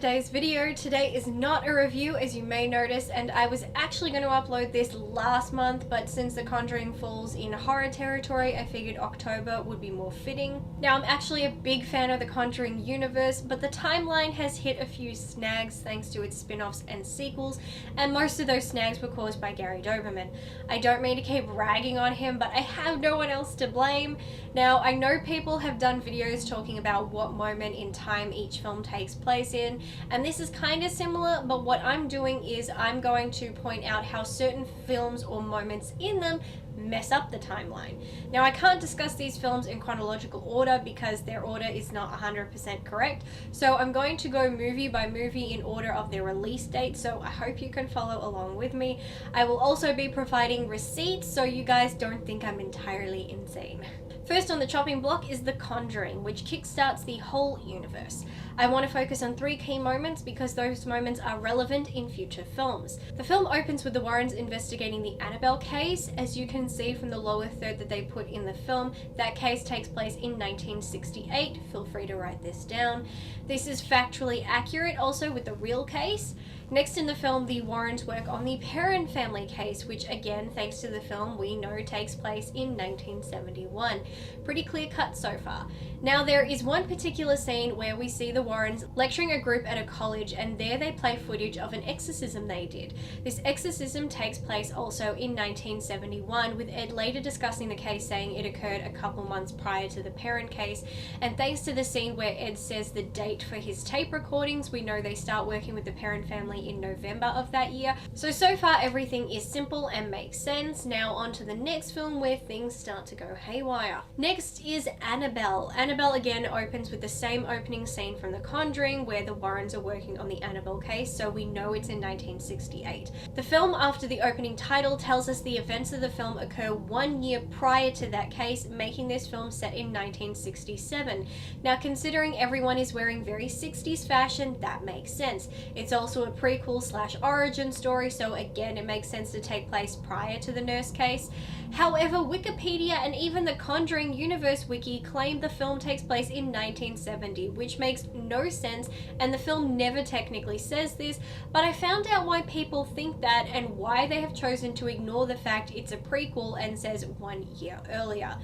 today's video. Today is not a review, as you may notice, and I was actually going to upload this last month, but since The Conjuring falls in horror territory, I figured October would be more fitting. Now, I'm actually a big fan of the Conjuring universe, but the timeline has hit a few snags thanks to its spin-offs and sequels, and most of those snags were caused by Gary Doberman. I don't mean to keep ragging on him, but I have no one else to blame. Now, I know people have done videos talking about what moment in time each film takes place in, and this is kind of similar, but what I'm doing is I'm going to point out how certain films or moments in them mess up the timeline. Now, I can't discuss these films in chronological order because their order is not 100% correct, so I'm going to go movie by movie in order of their release date, so I hope you can follow along with me. I will also be providing receipts so you guys don't think I'm entirely insane. First on the chopping block is The Conjuring, which kickstarts the whole universe. I want to focus on three key moments because those moments are relevant in future films. The film opens with the Warrens investigating the Annabelle case. As you can see from the lower third that they put in the film, that case takes place in 1968. Feel free to write this down. This is factually accurate also with the real case. Next in the film, the Warrens work on the Perron family case, which again, thanks to the film, we know takes place in 1971. Pretty clear cut so far. Now, there is one particular scene where we see the Warrens lecturing a group at a college, and there they play footage of an exorcism they did. This exorcism takes place also in 1971, with Ed later discussing the case, saying it occurred a couple months prior to the Perron case, and thanks to the scene where Ed says the date for his tape recordings, we know they start working with the Perron family in November of that year. So far everything is simple and makes sense. Now on to the next film where things start to go haywire. Next is Annabelle. Annabelle again opens with the same opening scene from The Conjuring where the Warrens are working on the Annabelle case, so we know it's in 1968. The film after the opening title tells us the events of the film occur 1 year prior to that case, making this film set in 1967. Now, considering everyone is wearing very 60s fashion, that makes sense. It's also a prequel/origin story, so again it makes sense to take place prior to the nurse case. However, Wikipedia and even the Conjuring Universe wiki claim the film takes place in 1970, which makes no sense, and the film never technically says this, but I found out why people think that and why they have chosen to ignore the fact it's a prequel and says 1 year earlier.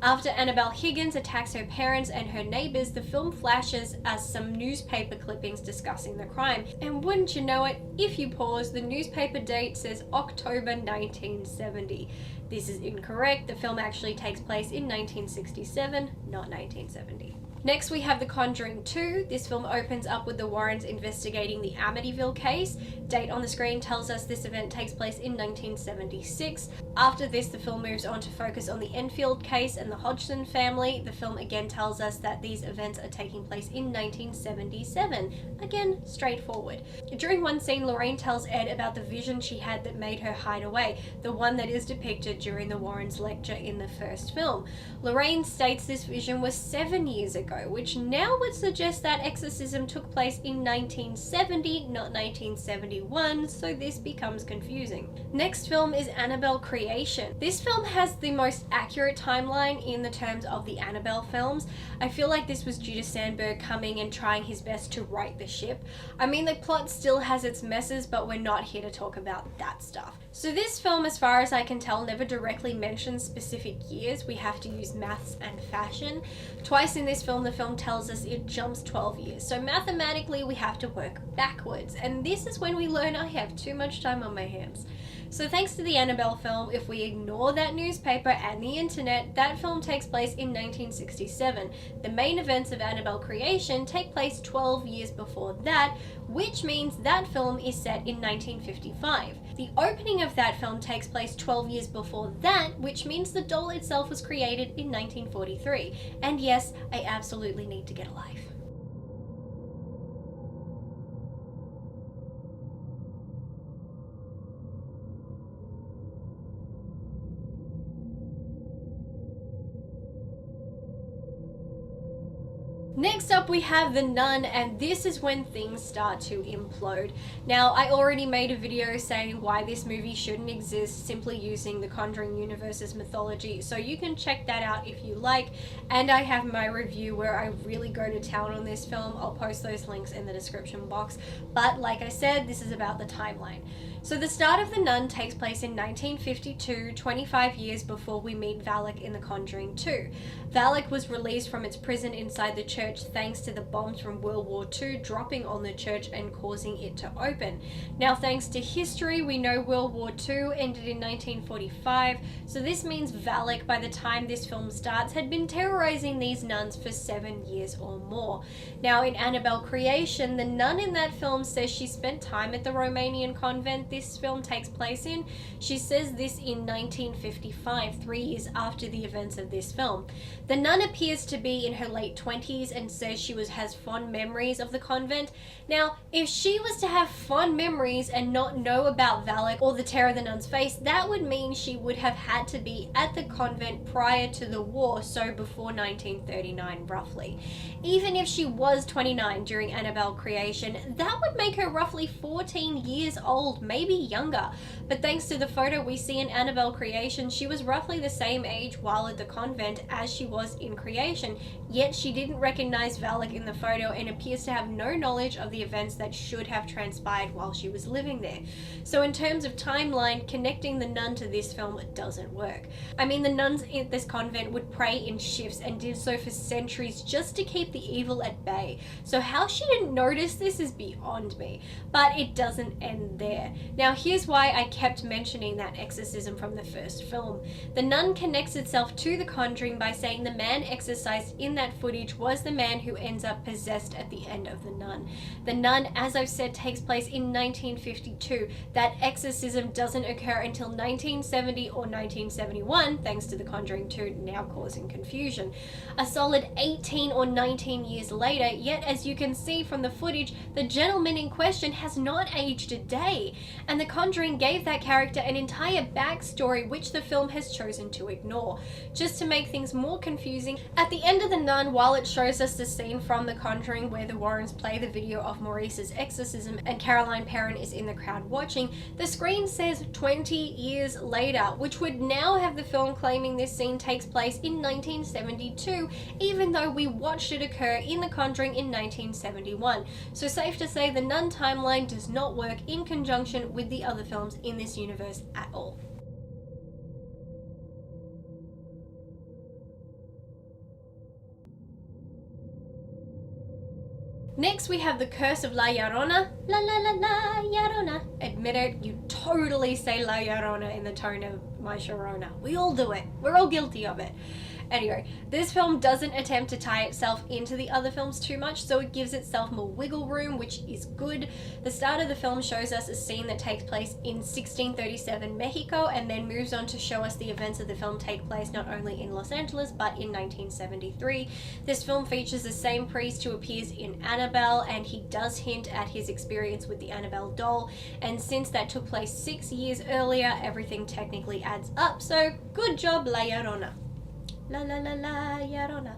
After Annabelle Higgins attacks her parents and her neighbors, the film flashes as some newspaper clippings discussing the crime, and wouldn't you know it, if you pause, the newspaper date says October 1970. This is incorrect. The film actually takes place in 1967, not 1970. Next, we have The Conjuring 2. This film opens up with the Warrens investigating the Amityville case. Date on the screen tells us this event takes place in 1976. After this, the film moves on to focus on the Enfield case and the Hodgson family. The film again tells us that these events are taking place in 1977. Again, straightforward. During one scene, Lorraine tells Ed about the vision she had that made her hide away, the one that is depicted during the Warrens' lecture in the first film. Lorraine states this vision was 7 years ago, which now would suggest that exorcism took place in 1970, not 1971, so this becomes confusing. Next film is Annabelle Creation. This film has the most accurate timeline in the terms of the Annabelle films. I feel like this was due to Sandberg coming and trying his best to right the ship. I mean, the plot still has its messes, but we're not here to talk about that stuff. So this film, as far as I can tell, never directly mentions specific years. We have to use maths and fashion. Twice in this film, the film tells us it jumps 12 years. So mathematically, we have to work backwards. And this is when we learn I have too much time on my hands. So thanks to the Annabelle film, if we ignore that newspaper and the internet, that film takes place in 1967. The main events of Annabelle Creation take place 12 years before that, which means that film is set in 1955. The opening of that film takes place 12 years before that, which means the doll itself was created in 1943. And yes, I absolutely need to get a life. Next up, up we have The Nun, and this is when things start to implode. Now, I already made a video saying why this movie shouldn't exist, simply using the Conjuring Universe's mythology, so you can check that out if you like. And I have my review where I really go to town on this film. I'll post those links in the description box. But like I said, this is about the timeline. So the start of The Nun takes place in 1952, 25 years before we meet Valak in The Conjuring 2. Valak was released from its prison inside the church thanks to the bombs from World War II dropping on the church and causing it to open. Now, thanks to history, we know World War II ended in 1945, so this means Valak, by the time this film starts, had been terrorizing these nuns for 7 years or more. Now, in Annabelle Creation, the nun in that film says she spent time at the Romanian convent this film takes place in. She says this in 1955, 3 years after the events of this film. The nun appears to be in her late 20s and says she has fond memories of the convent. Now, if she was to have fond memories and not know about Valak or the terror the nuns faced, that would mean she would have had to be at the convent prior to the war, so before 1939 roughly. Even if she was 29 during Annabelle Creation, that would make her roughly 14 years old, maybe younger. But thanks to the photo we see in Annabelle Creation, she was roughly the same age while at the convent as she was in Creation, yet she didn't recognize Valak in the photo and appears to have no knowledge of the events that should have transpired while she was living there. So in terms of timeline, connecting The Nun to this film doesn't work. I mean, the nuns in this convent would pray in shifts and did so for centuries just to keep the evil at bay. So how she didn't notice this is beyond me. But it doesn't end there. Now, here's why I kept mentioning that exorcism from the first film. The Nun connects itself to The Conjuring by saying the man exorcised in that footage was the man who ends up possessed at the end of The Nun. The Nun, as I've said, takes place in 1952. That exorcism doesn't occur until 1970 or 1971, thanks to The Conjuring 2 now causing confusion. A solid 18 or 19 years later, yet as you can see from the footage, the gentleman in question has not aged a day. And The Conjuring gave that character an entire backstory which the film has chosen to ignore. Just to make things more confusing, at the end of The Nun, while it shows us the scene from The Conjuring where the Warrens play the video of Maurice's exorcism and Caroline Perrin is in the crowd watching, the screen says 20 years later, which would now have the film claiming this scene takes place in 1972, even though we watched it occur in The Conjuring in 1971. So safe to say the Nun timeline does not work in conjunction with the other films in this universe at all. Next, we have The Curse of La Llorona. La la la la Llorona. Admit it, you totally say La Llorona in the tone of My Sharona. We all do it. We're all guilty of it. Anyway, this film doesn't attempt to tie itself into the other films too much, so it gives itself more wiggle room, which is good. The start of the film shows us a scene that takes place in 1637 Mexico, and then moves on to show us the events of the film take place not only in Los Angeles, but in 1973. This film features the same priest who appears in Annabelle, and he does hint at his experience with the Annabelle doll, and since that took place 6 years earlier, everything technically adds up, so good job, La Llorona. La la la la Llorona.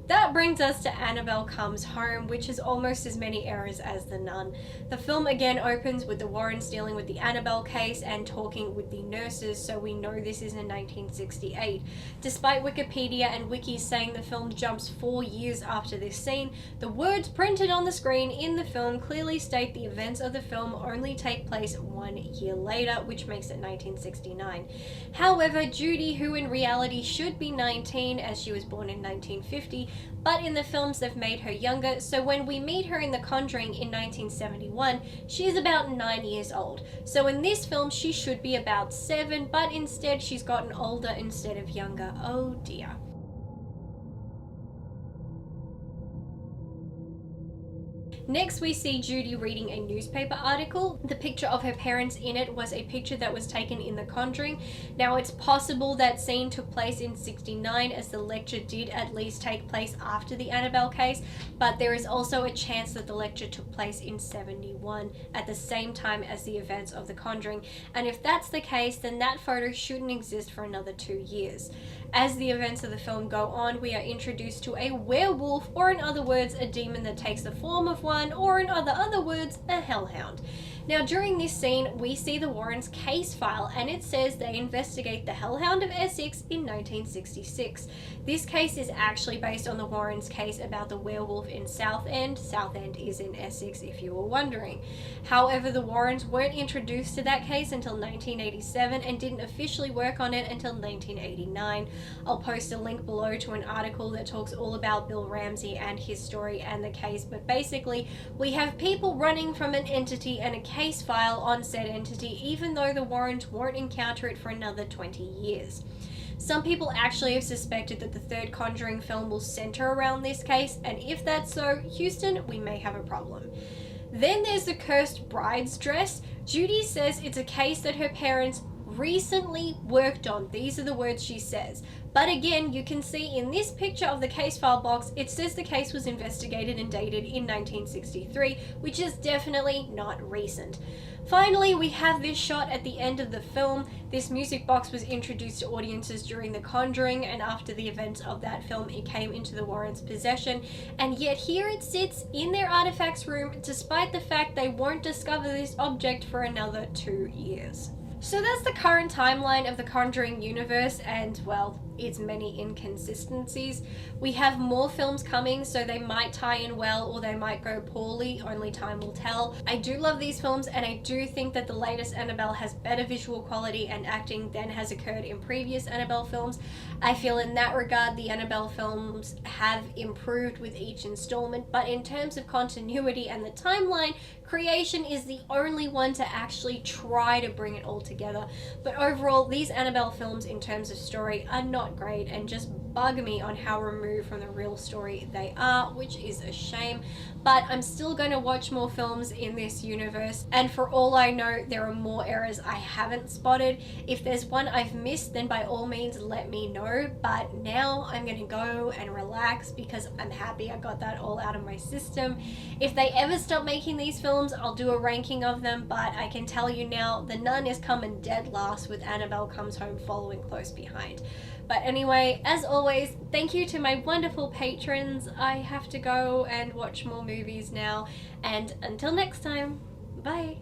That brings us to Annabelle Comes Home, which has almost as many errors as The Nun. The film again opens with the Warrens dealing with the Annabelle case and talking with the nurses, so we know this is in 1968. Despite Wikipedia and wikis saying the film jumps 4 years after this scene, the words printed on the screen in the film clearly state the events of the film only take place 1 year later, which makes it 1969. However, Judy, who in reality should be 19 as she was born in 1950, but in the films they've made her younger, so when we meet her in The Conjuring in 1971, she is about 9 years old. So in this film she should be about 7, but instead she's gotten older instead of younger. Oh dear. Next, we see Judy reading a newspaper article. The picture of her parents in it was a picture that was taken in The Conjuring. Now, it's possible that scene took place in 69, as the lecture did at least take place after the Annabelle case, but there is also a chance that the lecture took place in 71 at the same time as the events of The Conjuring. And if that's the case, then that photo shouldn't exist for another 2 years. As the events of the film go on, we are introduced to a werewolf, or in other words, a demon that takes the form of one, or in other words, a hellhound. Now, during this scene, we see the Warrens' case file, and it says they investigate the Hellhound of Essex in 1966. This case is actually based on the Warrens' case about the werewolf in Southend. Southend is in Essex, if you were wondering. However, the Warrens weren't introduced to that case until 1987 and didn't officially work on it until 1989. I'll post a link below to an article that talks all about Bill Ramsey and his story and the case, but basically, we have people running from an entity and a case file on said entity, even though the Warrens won't encounter it for another 20 years. Some people actually have suspected that the third Conjuring film will center around this case, and if that's so, Houston, we may have a problem. Then there's the cursed bride's dress. Judy says it's a case that her parents recently worked on. These are the words she says. But again, you can see in this picture of the case file box, it says the case was investigated and dated in 1963, which is definitely not recent. Finally, we have this shot at the end of the film. This music box was introduced to audiences during The Conjuring, and after the events of that film, it came into the Warrens' possession, and yet here it sits in their artifacts room, despite the fact they won't discover this object for another 2 years. So that's the current timeline of the Conjuring universe, and well, its many inconsistencies. We have more films coming, so they might tie in well or they might go poorly, only time will tell. I do love these films, and I do think that the latest Annabelle has better visual quality and acting than has occurred in previous Annabelle films. I feel in that regard the Annabelle films have improved with each installment, but in terms of continuity and the timeline, Creation is the only one to actually try to bring it all together. But overall, these Annabelle films in terms of story are not great and just bug me on how removed from the real story they are, which is a shame. But I'm still going to watch more films in this universe, and for all I know, there are more errors I haven't spotted. If there's one I've missed, then by all means let me know, but now I'm going to go and relax because I'm happy I got that all out of my system. If they ever stop making these films, I'll do a ranking of them, but I can tell you now, The Nun is coming dead last, with Annabelle Comes Home following close behind. But anyway, as always, thank you to my wonderful patrons. I have to go and watch more movies now, and until next time, bye.